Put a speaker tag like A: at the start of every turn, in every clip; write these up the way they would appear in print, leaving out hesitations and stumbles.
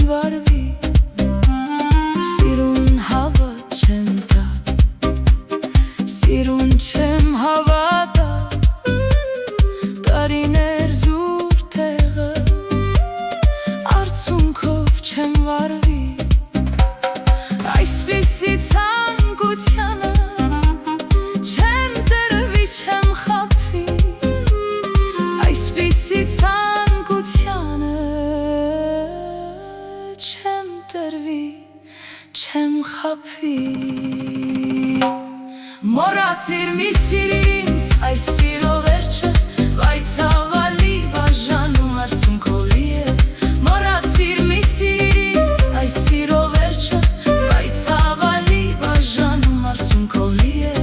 A: վարվի, սիրուն հավա չեմ տա, սիրուն չեմ հավատա, տարիներ զուր տեղը, արցունքով չեմ վարվի, այսպիսի ցանկությանը չեմ տրվի, չեմ խաբվի, այսպիսի ցանկությանը չեմ տրվի, չեմ խաբվի։ Մոռացիր մի սիրիր ինձ, այս սիրո վերջը, վայ ցավալի բաժանում արցունքով լի է։ Մոռացիր մի սիրիր ինձ, այս սիրո վերջը, վայ ցավալի բաժանում արցունքով լի է։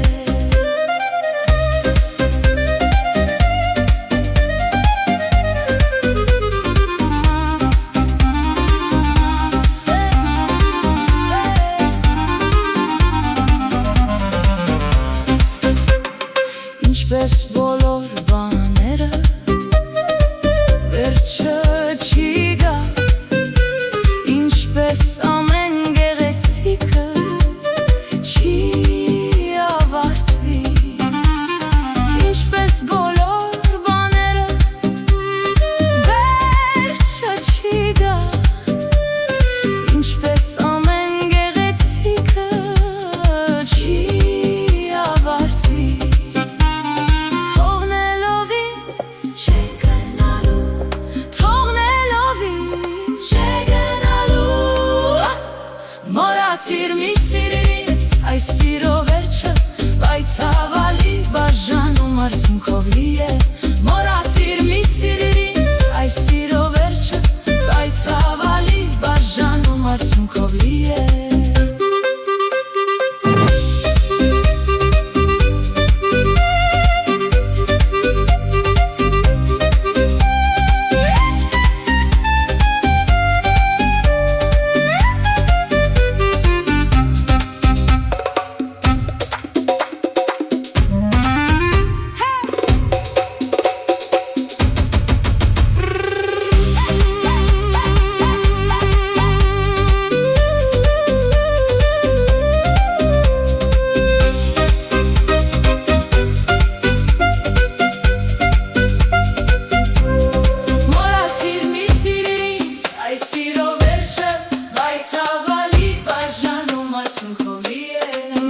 A: Ինչպես բոլոր բաները, վերջը չի գա, ինչպես ամեն գեղեցիկը չի ավարտվի, ինչպես բոլոր բաները, վերջը չի գա, ինչպես ամեն գեղեցիկը չի ավարտվի։ Մոռացիր մի սիրիր ինձ, այս սիրո վերջը, վայ ցավալի բաժանում արցունքով լի է։ Մոռացիր մի սիրիր ինձ, այս սիրո վերջը, վայ ցավալի բաժանում արցունքով լի է։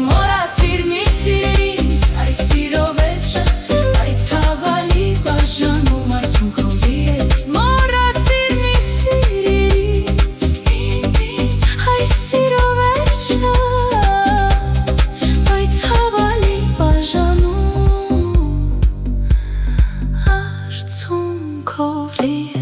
A: Մոռացիր մի սիրիր ինձ, այս սիրո վերջը, վայ ցավալի բաժանում արցունքով լի է։ Մոռացիր մի սիրիր ինձ, այս սիրո վերջը, վայ ցավալի բաժանում արցունքով լի է։